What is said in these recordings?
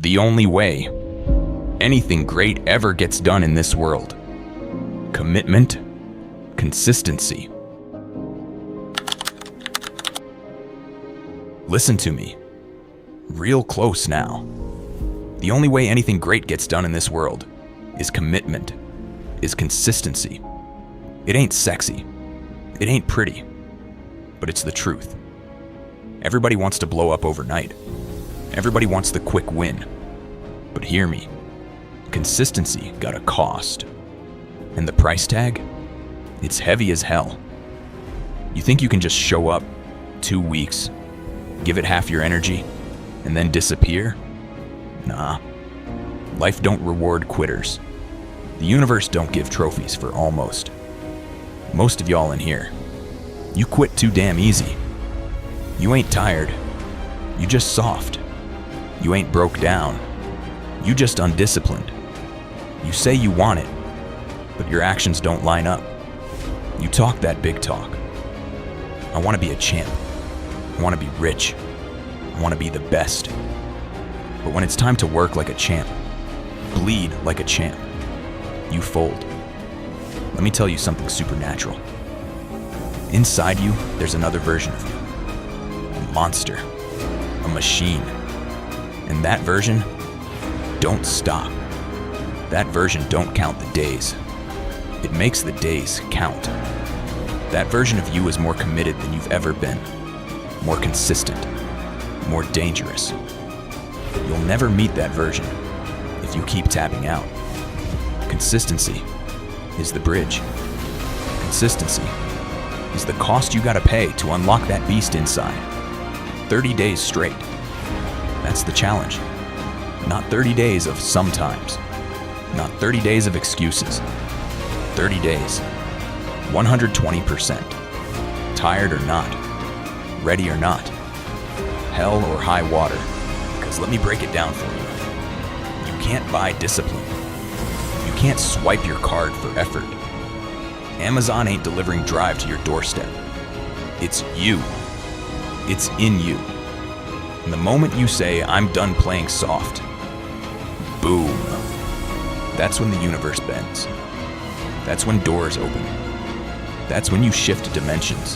The only way anything great ever gets done in this world. Commitment, consistency. Listen to me. Real close now. The only way anything great gets done in this world is commitment, is consistency. It ain't sexy. It ain't pretty. But it's the truth. Everybody wants to blow up overnight. Everybody wants the quick win. But hear me. Consistency got a cost. And the price tag? It's heavy as hell. You think you can just show up 2 weeks, give it half your energy, and then disappear? Nah. Life don't reward quitters. The universe don't give trophies for almost. Most of y'all in here, you quit too damn easy. You ain't tired. You just soft. You ain't broke down. You just undisciplined. You say you want it, but your actions don't line up. You talk that big talk. I want to be a champ. I want to be rich. I want to be the best. But when it's time to work like a champ, bleed like a champ, you fold. Let me tell you something supernatural. Inside you, there's another version of you. A monster. A machine. And that version don't stop. That version don't count the days. It makes the days count. That version of you is more committed than you've ever been. More consistent. More dangerous. You'll never meet that version if you keep tapping out. Consistency is the bridge. Consistency is the cost you gotta pay to unlock that beast inside. 30 days straight. That's the challenge. Not 30 days of sometimes. Not 30 days of excuses. 30 days. 120%. Tired or not. Ready or not. Hell or high water. Because let me break it down for you. You can't buy discipline. You can't swipe your card for effort. Amazon ain't delivering Drive to your doorstep. It's you. It's in you. And the moment you say, I'm done playing soft, boom. That's when the universe bends. That's when doors open. That's when you shift dimensions.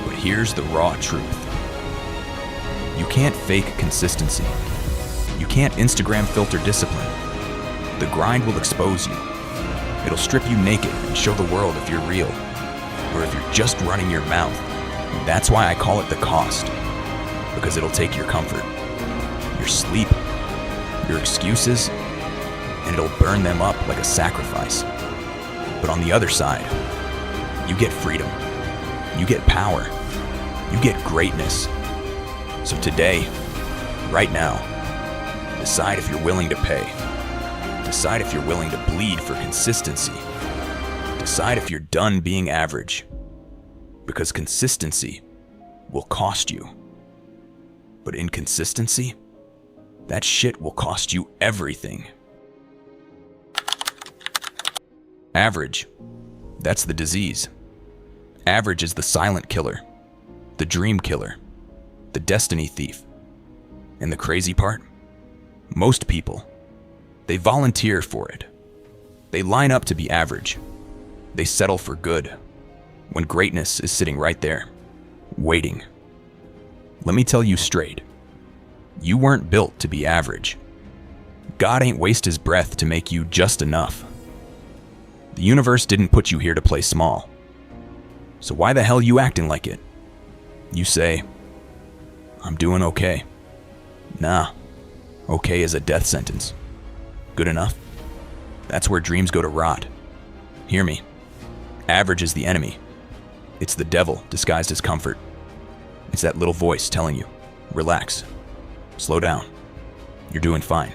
But here's the raw truth. You can't fake consistency. You can't Instagram filter discipline. The grind will expose you. It'll strip you naked and show the world if you're real, or if you're just running your mouth. And that's why I call it the cost. Because it'll take your comfort, your sleep, your excuses, and it'll burn them up like a sacrifice. But on the other side, you get freedom, you get power, you get greatness. So today, right now, decide if you're willing to pay. Decide if you're willing to bleed for consistency. Decide if you're done being average. Because consistency will cost you. But inconsistency, that shit will cost you everything. Average, that's the disease. Average is the silent killer, the dream killer, the destiny thief. And the crazy part? Most people, they volunteer for it. They line up to be average. They settle for good, when greatness is sitting right there, waiting. Let me tell you straight, you weren't built to be average. God ain't waste his breath to make you just enough. The universe didn't put you here to play small. So why the hell you acting like it? You say, I'm doing okay. Nah, okay is a death sentence. Good enough? That's where dreams go to rot. Hear me. Average is the enemy. It's the devil disguised as comfort. It's that little voice telling you, relax, slow down, you're doing fine.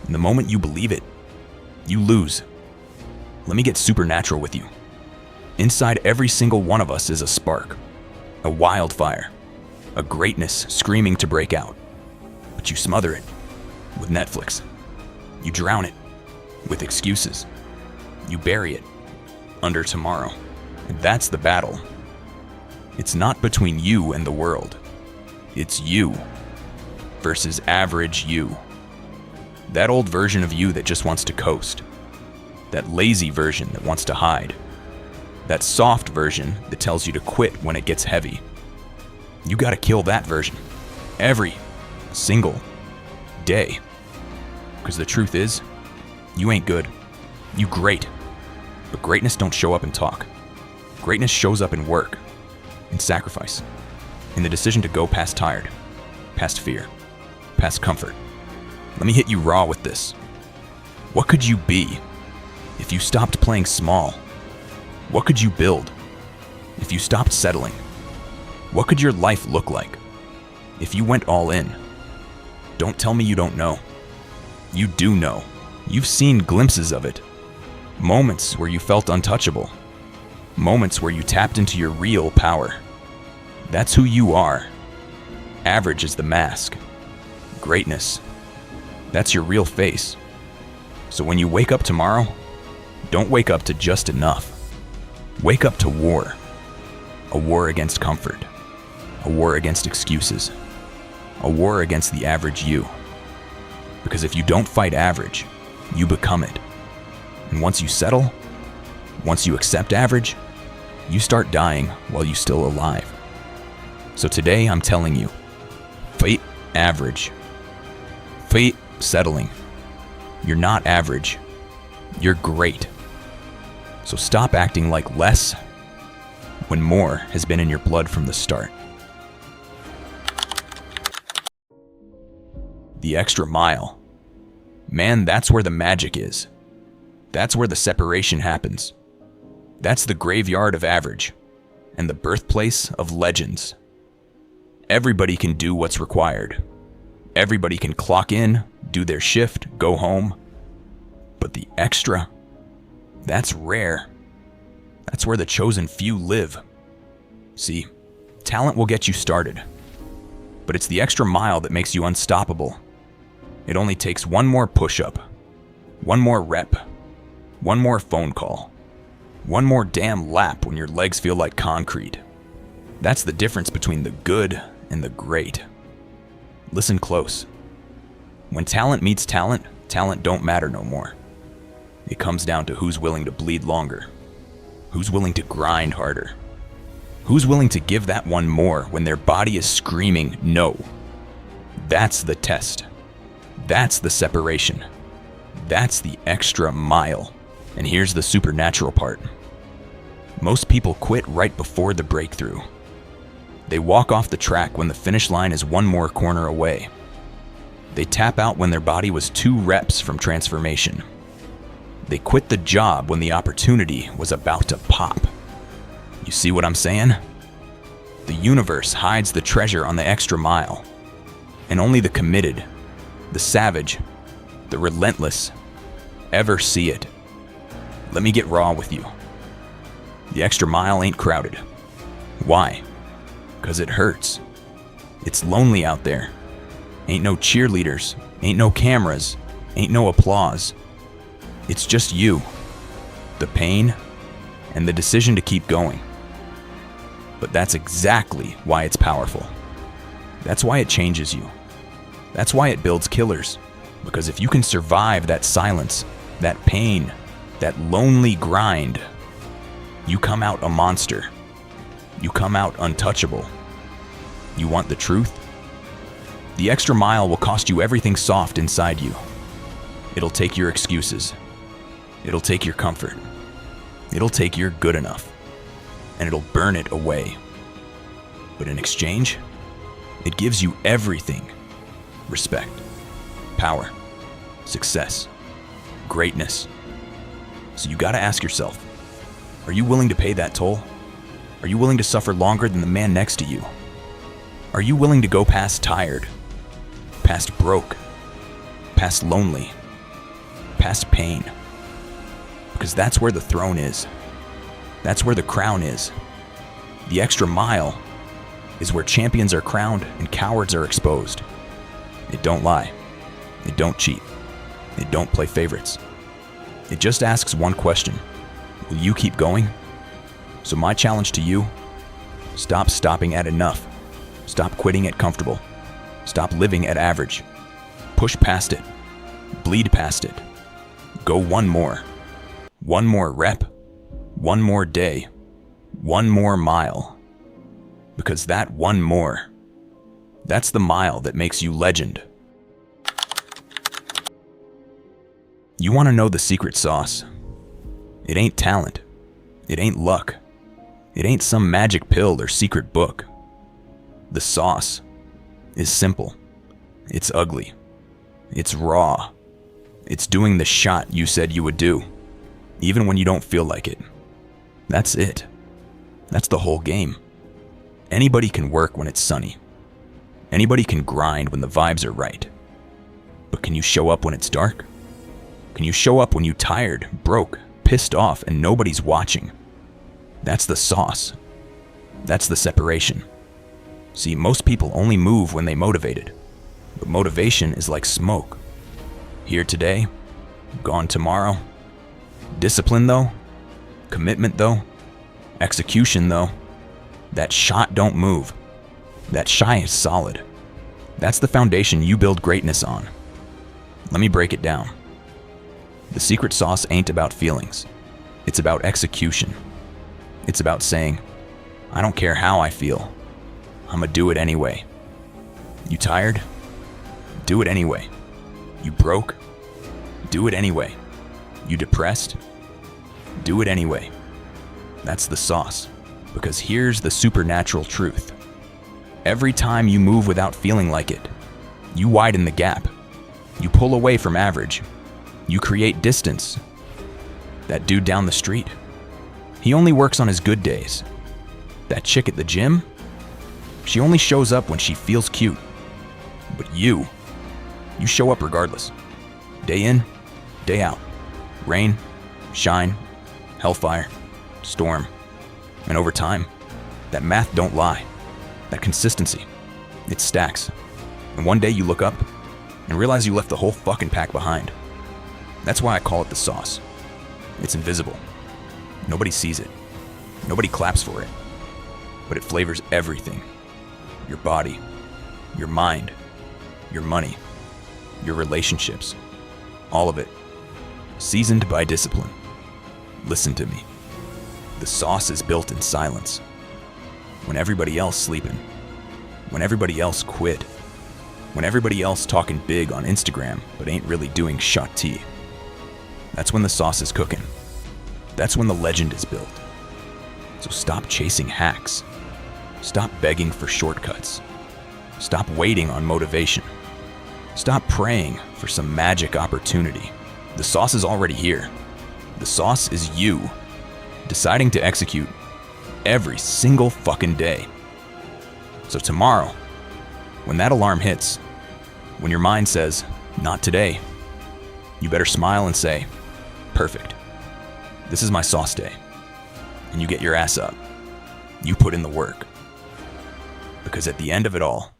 And the moment you believe it, you lose. Let me get supernatural with you. Inside every single one of us is a spark, a wildfire, a greatness screaming to break out. But you smother it with Netflix. You drown it with excuses. You bury it under tomorrow. And that's the battle. It's not between you and the world. It's you. versus average you. That old version of you that just wants to coast. That lazy version that wants to hide. That soft version that tells you to quit when it gets heavy. You gotta kill that version. Every single day. Because the truth is, you ain't good. You great. But greatness don't show up in talk. Greatness shows up in work, in sacrifice, in the decision to go past tired, past fear, past comfort. Let me hit you raw with this. What could you be if you stopped playing small? What could you build if you stopped settling? What could your life look like if you went all in? Don't tell me you don't know. You do know. You've seen glimpses of it. Moments where you felt untouchable. Moments where you tapped into your real power. That's who you are. Average is the mask. Greatness, that's your real face. So when you wake up tomorrow, don't wake up to just enough. Wake up to war. A war against comfort. A war against excuses. A war against the average you. Because if you don't fight average, you become it. And once you settle, once you accept average, you start dying while you're still alive. So today I'm telling you, fight average. Fight settling. You're not average. You're great. So stop acting like less when more has been in your blood from the start. The extra mile. Man, that's where the magic is. That's where the separation happens. That's the graveyard of average and the birthplace of legends. Everybody can do what's required. Everybody can clock in, do their shift, go home. But the extra, that's rare. That's where the chosen few live. See, talent will get you started, but it's the extra mile that makes you unstoppable. It only takes one more push-up, one more rep, one more phone call, one more damn lap when your legs feel like concrete. That's the difference between the good and the great. Listen close. When talent meets talent, talent don't matter no more. It comes down to who's willing to bleed longer, who's willing to grind harder, who's willing to give that one more when their body is screaming no. That's the test. That's the separation. That's the extra mile. And here's the supernatural part. Most people quit right before the breakthrough. They walk off the track when the finish line is one more corner away. They tap out when their body was 2 reps from transformation. They quit the job when the opportunity was about to pop. You see what I'm saying? The universe hides the treasure on the extra mile, and only the committed, the savage, the relentless ever see it. Let me get raw with you. The extra mile ain't crowded. Why? 'Cause it hurts. It's lonely out there. Ain't no cheerleaders, ain't no cameras, ain't no applause. It's just you, the pain, and the decision to keep going. But that's exactly why it's powerful. That's why it changes you. That's why it builds killers. Because if you can survive that silence, that pain, that lonely grind, you come out a monster. You come out untouchable. You want the truth? The extra mile will cost you everything soft inside you. It'll take your excuses. It'll take your comfort. It'll take your good enough. And it'll burn it away. But in exchange, it gives you everything. Respect, power, success, greatness. So you gotta ask yourself, are you willing to pay that toll? Are you willing to suffer longer than the man next to you? Are you willing to go past tired, past broke, past lonely, past pain? Because that's where the throne is. That's where the crown is. The extra mile is where champions are crowned and cowards are exposed. It don't lie. It don't cheat. It don't play favorites. It just asks one question. Will you keep going? So my challenge to you, stop stopping at enough. Stop quitting at comfortable. Stop living at average. Push past it. Bleed past it. Go one more. One more rep. One more day. One more mile. Because that one more, that's the mile that makes you legend. You want to know the secret sauce? It ain't talent. It ain't luck. It ain't some magic pill or secret book. The sauce is simple. It's ugly. It's raw. It's doing the shot you said you would do, even when you don't feel like it. That's it. That's the whole game. Anybody can work when it's sunny. Anybody can grind when the vibes are right. But can you show up when it's dark? Can you show up when you're tired, broke, pissed off, and nobody's watching? That's the sauce. That's the separation. See, most people only move when they motivated. But motivation is like smoke. Here today, gone tomorrow. Discipline though, commitment though, execution though, that shot don't move. That shy is solid. That's the foundation you build greatness on. Let me break it down. The secret sauce ain't about feelings. It's about execution. It's about saying, I don't care how I feel. I'ma do it anyway. You tired? Do it anyway. You broke? Do it anyway. You depressed? Do it anyway. That's the sauce. Because here's the supernatural truth. Every time you move without feeling like it, you widen the gap. You pull away from average. You create distance. That dude down the street, he only works on his good days. That chick at the gym, she only shows up when she feels cute. But you show up regardless. Day in, day out. Rain, shine, hellfire, storm. And over time, that math don't lie. That consistency, it stacks. And one day you look up and realize you left the whole fucking pack behind. That's why I call it the sauce. It's invisible. Nobody sees it. Nobody claps for it. But it flavors everything. Your body, your mind, your money, your relationships. All of it. Seasoned by discipline. Listen to me. The sauce is built in silence. When everybody else sleeping. When everybody else quit. When everybody else talking big on Instagram but ain't really doing shot tea. That's when the sauce is cooking. That's when the legend is built. So stop chasing hacks. Stop begging for shortcuts. Stop waiting on motivation. Stop praying for some magic opportunity. The sauce is already here. The sauce is you, deciding to execute every single fucking day. So tomorrow, when that alarm hits, when your mind says, not today, you better smile and say, perfect. This is my sauce day. And you get your ass up. You put in the work. Because at the end of it all,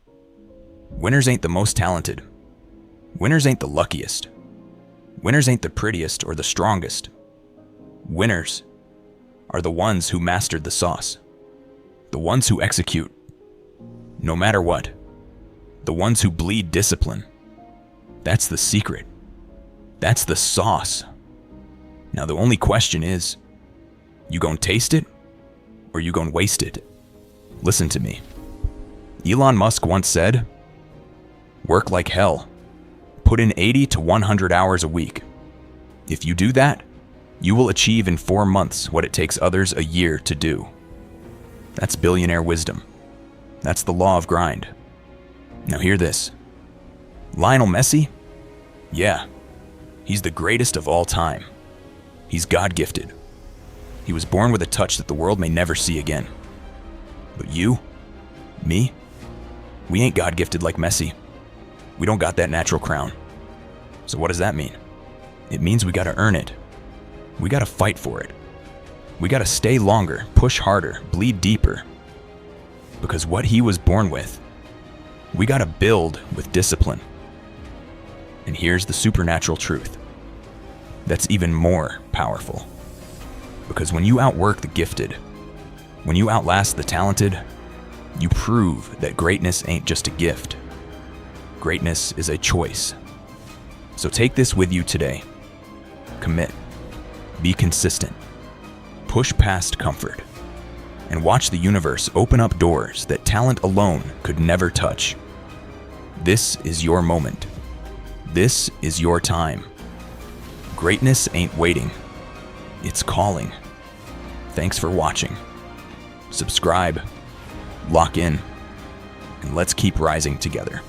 winners ain't the most talented. Winners ain't the luckiest. Winners ain't the prettiest or the strongest. Winners are the ones who mastered the sauce. The ones who execute, no matter what. The ones who bleed discipline. That's the secret. That's the sauce. Now the only question is, you gon' taste it or you gon' waste it? Listen to me. Elon Musk once said, work like hell. Put in 80 to 100 hours a week. If you do that, you will achieve in 4 months what it takes others a year to do. That's billionaire wisdom. That's the law of grind. Now hear this. Lionel Messi? Yeah, he's the greatest of all time. He's God-gifted. He was born with a touch that the world may never see again. But you, me, we ain't God-gifted like Messi. We don't got that natural crown. So what does that mean? It means we gotta earn it. We gotta fight for it. We gotta stay longer, push harder, bleed deeper. Because what he was born with, we gotta build with discipline. And here's the supernatural truth. That's even more powerful. Because when you outwork the gifted, when you outlast the talented, you prove that greatness ain't just a gift. Greatness is a choice. So take this with you today. Commit. Be consistent. Push past comfort. And watch the universe open up doors that talent alone could never touch. This is your moment. This is your time. Greatness ain't waiting. It's calling. Thanks for watching. Subscribe, lock in, and let's keep rising together.